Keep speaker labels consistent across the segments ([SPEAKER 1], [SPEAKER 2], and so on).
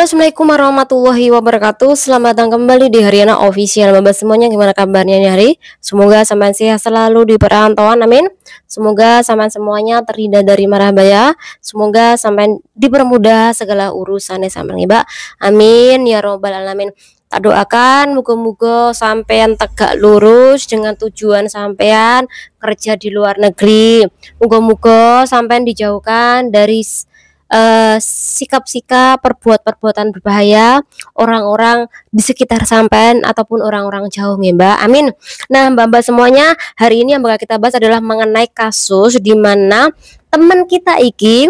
[SPEAKER 1] Halo, assalamualaikum warahmatullahi wabarakatuh. Selamat datang kembali di Haryana Official. Mbak semuanya, gimana kabarnya nih hari? Semoga sampean sehat selalu di perantauan, amin. Semoga sampean semuanya terhindar dari mara bahaya. Semoga sampean dipermudah segala urusannya sampean, Mbak. Amin ya robbal alamin. Tak doakan muga-muga sampean tegak lurus dengan tujuan sampean kerja di luar negeri. Muga-muga sampean dijauhkan dari sikap-sikap, perbuatan berbahaya orang-orang di sekitar sampean ataupun orang-orang jauh ya Mbak, amin. Nah Mbak-mbak semuanya, hari ini yang bakal kita bahas adalah mengenai kasus di mana teman kita iki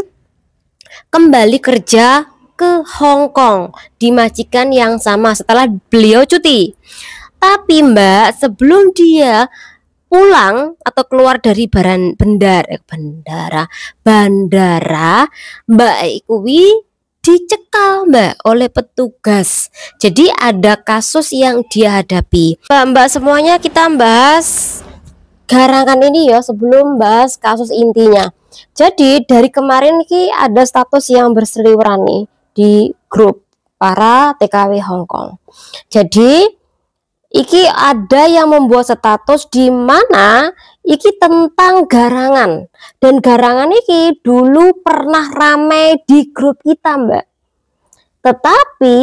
[SPEAKER 1] kembali kerja ke Hong Kong di majikan yang sama setelah beliau cuti. Tapi Mbak, sebelum dia pulang atau keluar dari bandara Mbak Ikuwi dicekal Mbak oleh petugas. Jadi ada kasus yang dia hadapi. Mbak semuanya, kita bahas garangan ini ya sebelum bahas kasus intinya. Jadi dari kemarin ini ada status yang berseliweran nih di grup para TKW Hong Kong. Jadi iki ada yang membuat status di mana iki tentang garangan, dan garangan iki dulu pernah ramai di grup kita Mbak. Tetapi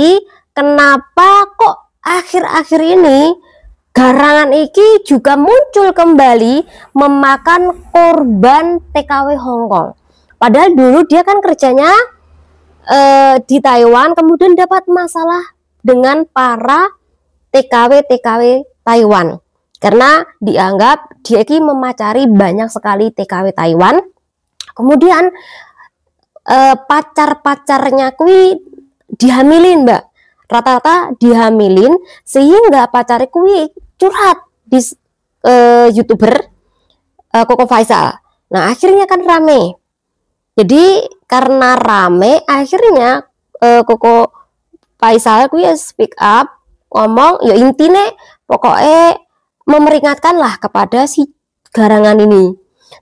[SPEAKER 1] kenapa kok akhir-akhir ini garangan iki juga muncul kembali memakan korban TKW Hong Kong? Padahal dulu dia kan kerjanya di Taiwan, kemudian dapat masalah dengan para TKW Taiwan karena dianggap dia ini memacari banyak sekali TKW Taiwan. Kemudian pacar-pacarnya kui dihamilin Mbak, rata-rata dihamilin, sehingga pacar kui curhat di YouTuber Koko Faisal. Nah akhirnya kan rame. Jadi karena rame akhirnya Koko Faisal kui speak up, ngomong ya intinya pokoknya memeringatkanlah kepada si garangan ini.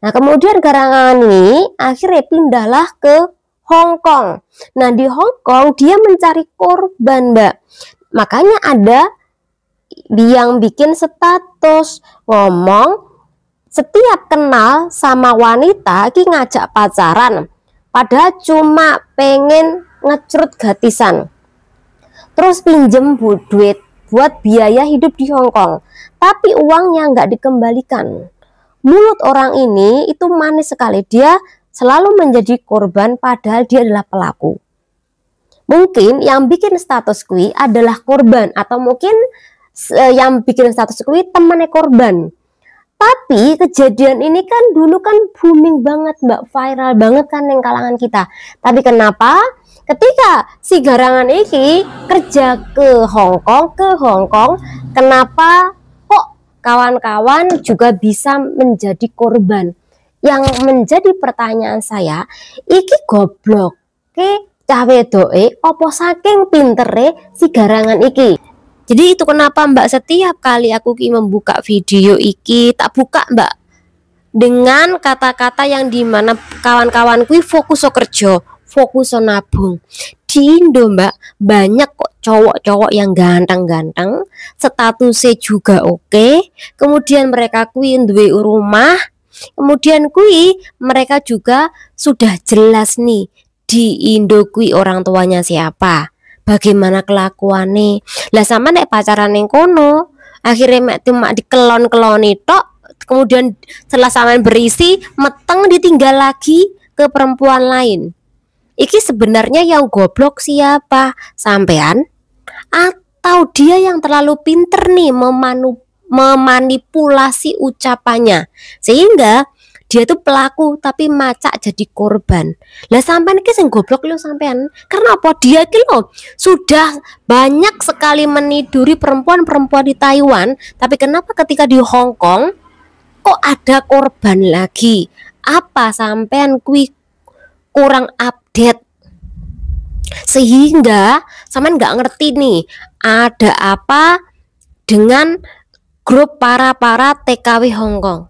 [SPEAKER 1] Nah kemudian garangan ini akhirnya pindahlah ke Hong Kong. Nah di Hong Kong dia mencari korban Mbak. Makanya ada yang bikin status ngomong setiap kenal sama wanita ki ngajak pacaran, padahal cuma pengen ngecrut gratisan. Terus pinjem duit buat biaya hidup di Hong Kong, tapi uangnya nggak dikembalikan. Mulut orang ini itu manis sekali, dia selalu menjadi korban padahal dia adalah pelaku. Mungkin yang bikin status kui adalah korban, atau mungkin yang bikin status kui temannya korban. Tapi kejadian ini kan dulu kan booming banget Mbak, viral banget kan yang kalangan kita. Tapi kenapa ketika si garangan ini kerja ke Hong Kong, kenapa kok kawan-kawan juga bisa menjadi korban? Yang menjadi pertanyaan saya, iki goblok ke cawe doe opo saking pintere si garangan iki? Jadi itu kenapa Mbak setiap kali aku membuka video iki tak buka Mbak dengan kata-kata yang dimana kawan-kawanku fokus kerja, fokus nabung. Di Indo Mbak banyak kok cowok-cowok yang ganteng-ganteng, statusnya juga oke, kemudian mereka duwe rumah, kemudian mereka juga sudah jelas nih di Indo orang tuanya siapa, bagaimana kelakuannya. Lah sama nek pacaran yang kono akhirnya cuma dikelon-keloni tok, kemudian setelah sampean berisi meteng ditinggal lagi ke perempuan lain. Iki sebenarnya yang goblok siapa? Sampean atau dia yang terlalu pinter nih memanipulasi ucapannya sehingga dia tuh pelaku tapi macak jadi korban. Lah sampean iki sing goblok lho sampean. Karena apa? Dia iki lho sudah banyak sekali meniduri perempuan-perempuan di Taiwan, tapi kenapa ketika di Hong Kong kok ada korban lagi? Apa sampean kurang update? Sehingga sampean nggak ngerti nih ada apa dengan grup para TKW Hong Kong.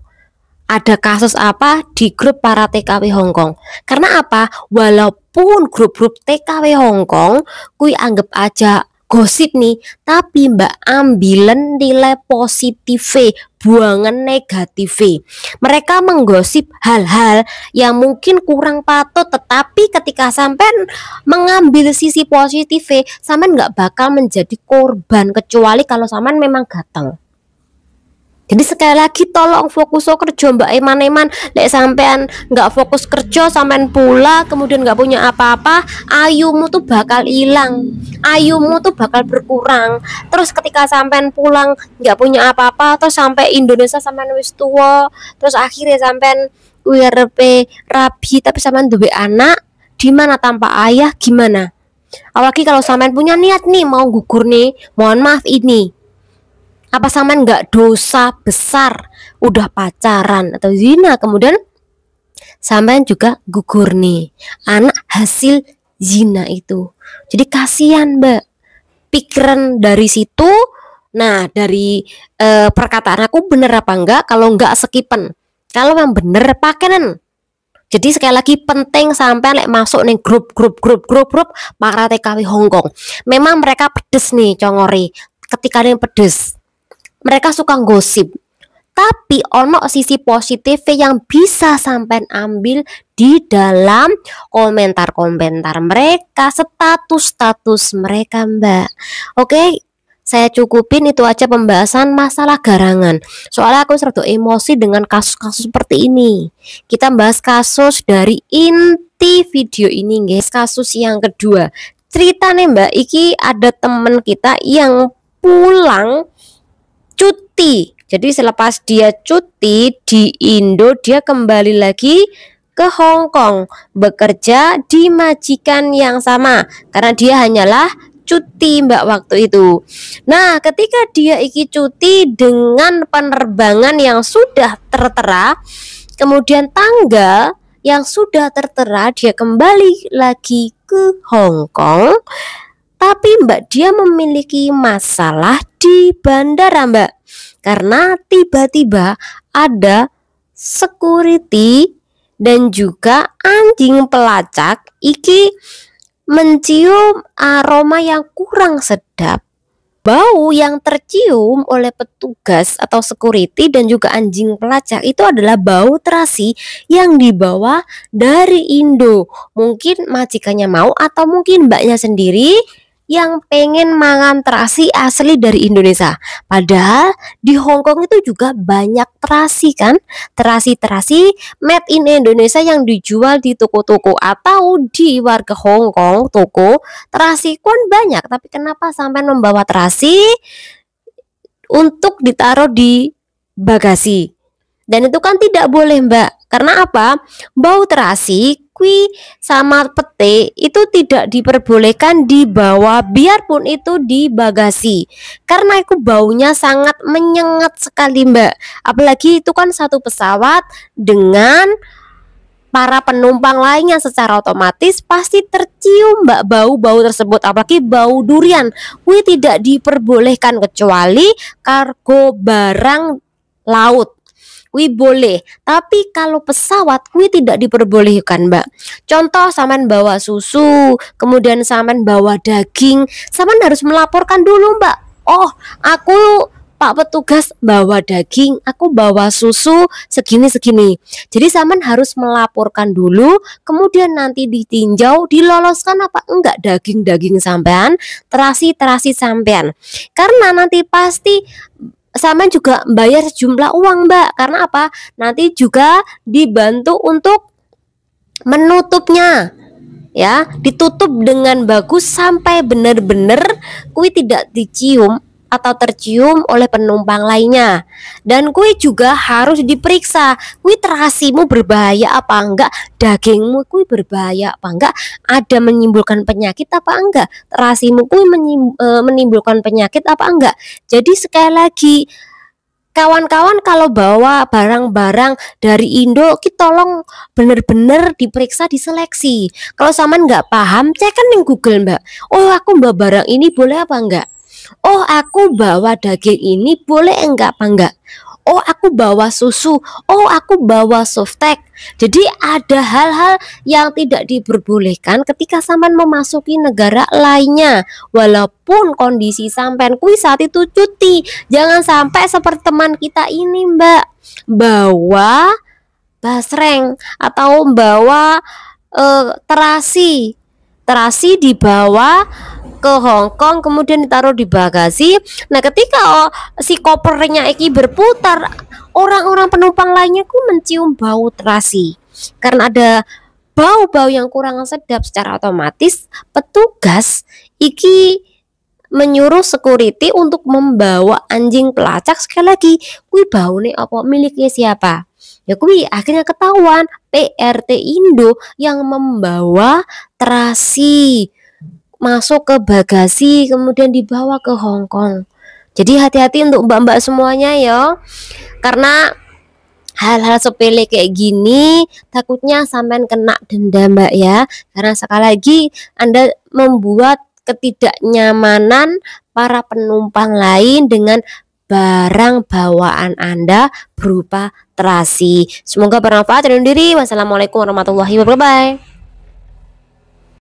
[SPEAKER 1] ada kasus apa di grup para TKW Hongkong. Karena apa? Walaupun grup-grup TKW Hongkong kui anggap aja gosip nih, tapi mbak ambilen nilai positif, buangan negatif. Mereka menggosip hal-hal yang mungkin kurang patut, tetapi ketika sampean mengambil sisi positif, sampean nggak bakal menjadi korban, kecuali kalau sampean memang gatel. Jadi sekali lagi tolong fokus kerja mbak Eman-Eman. Lek sampean nggak fokus kerja, sampean pula kemudian nggak punya apa-apa, ayumu tuh bakal hilang, ayumu tuh bakal berkurang. Terus ketika sampean pulang nggak punya apa-apa, terus sampai Indonesia sampean wis tua, terus akhirnya sampean URP rabi tapi sampean duwe anak, di mana tanpa ayah gimana? Apalagi kalau sampean punya niat nih mau gugur nih, mohon maaf ini. Apa sampean nggak dosa besar udah pacaran atau zina kemudian sampean juga gugur nih anak hasil zina itu. Jadi kasihan mbak, pikiran dari situ. Nah dari perkataan aku bener apa enggak? Kalau enggak skipen, kalau yang bener pakaian. Jadi sekali lagi penting sampai masuk nih grup para TKW Hongkong. Memang mereka pedes nih congori. Ketika yang pedes, mereka suka gosip. Tapi ono sisi positif yang bisa sampai ambil di dalam komentar-komentar mereka, status mereka mbak. Oke, saya cukupin itu aja pembahasan masalah garangan. Soalnya aku serta emosi dengan kasus-kasus seperti ini. Kita bahas kasus dari inti video ini guys. Kasus yang kedua, cerita nih mbak, iki ada temen kita yang pulang cuti. Jadi selepas dia cuti di Indo, dia kembali lagi ke Hong Kong, bekerja di majikan yang sama karena dia hanyalah cuti mbak waktu itu. Nah ketika dia iki cuti dengan penerbangan yang sudah tertera, kemudian tanggal yang sudah tertera, dia kembali lagi ke Hong Kong. Tapi mbak, dia memiliki masalah di bandara mbak, karena tiba-tiba ada security dan juga anjing pelacak iki mencium aroma yang kurang sedap. Bau yang tercium oleh petugas atau security dan juga anjing pelacak itu adalah bau terasi yang dibawa dari Indo. Mungkin majikannya mau atau mungkin mbaknya sendiri yang pengen mangan terasi asli dari Indonesia. Padahal di Hong Kong itu juga banyak terasi kan, terasi made in Indonesia yang dijual di toko-toko atau di warga Hong Kong toko terasi pun banyak. Tapi kenapa sampai membawa terasi untuk ditaruh di bagasi? Dan itu kan tidak boleh mbak. Karena apa? Bau terasi kui sama pete itu tidak diperbolehkan dibawa biarpun itu di bagasi. Karena itu baunya sangat menyengat sekali mbak. Apalagi itu kan satu pesawat dengan para penumpang lainnya, secara otomatis pasti tercium mbak bau-bau tersebut. Apalagi bau durian, kui tidak diperbolehkan kecuali kargo barang laut. Wih boleh, tapi kalau pesawat wih tidak diperbolehkan mbak. Contoh saman bawa susu, kemudian saman bawa daging, saman harus melaporkan dulu mbak. Oh aku pak petugas bawa daging, aku bawa susu segini. Jadi saman harus melaporkan dulu, kemudian nanti ditinjau diloloskan apa enggak daging sampean, terasi sampean. Karena nanti pasti sama juga bayar sejumlah uang mbak. Karena apa? Nanti juga dibantu untuk menutupnya ya, ditutup dengan bagus sampai benar-benar kui tidak dicium atau tercium oleh penumpang lainnya. Dan kui juga harus diperiksa, kui terasimu berbahaya apa enggak, dagingmu kui berbahaya apa enggak, ada menimbulkan penyakit apa enggak, terasimu kui menimbulkan penyakit apa enggak. Jadi sekali lagi kawan-kawan kalau bawa barang-barang dari Indo, kita tolong bener-bener diperiksa, diseleksi. Kalau saman nggak paham, cek kan di Google mbak. Oh aku bawa barang ini boleh apa enggak? Oh aku bawa daging ini boleh enggak apa enggak? oh aku bawa susu, oh aku bawa softtek. Jadi ada hal-hal yang tidak diperbolehkan ketika sampean memasuki negara lainnya, walaupun kondisi sampean kuwi saat itu cuti. Jangan sampai seperti teman kita ini Mbak, bawa basreng atau bawa terasi dibawa ke Hongkong, kemudian ditaruh di bagasi. Nah ketika si kopernya iki berputar, orang-orang penumpang lainnya ku mencium bau terasi. Karena ada bau-bau yang kurang sedap, secara otomatis petugas iki menyuruh security untuk membawa anjing pelacak. Sekali lagi, kui bau nih apa miliknya siapa? Ya kui akhirnya ketahuan PRT Indo yang membawa terasi masuk ke bagasi kemudian dibawa ke Hongkong. Jadi hati-hati untuk mbak-mbak semuanya ya, karena hal-hal sepele kayak gini takutnya sampean kena denda Mbak ya, karena sekali lagi Anda membuat ketidaknyamanan para penumpang lain dengan barang bawaan Anda berupa terasi. Semoga bermanfaat. Undur diri. Wassalamualaikum warahmatullahi wabarakatuh.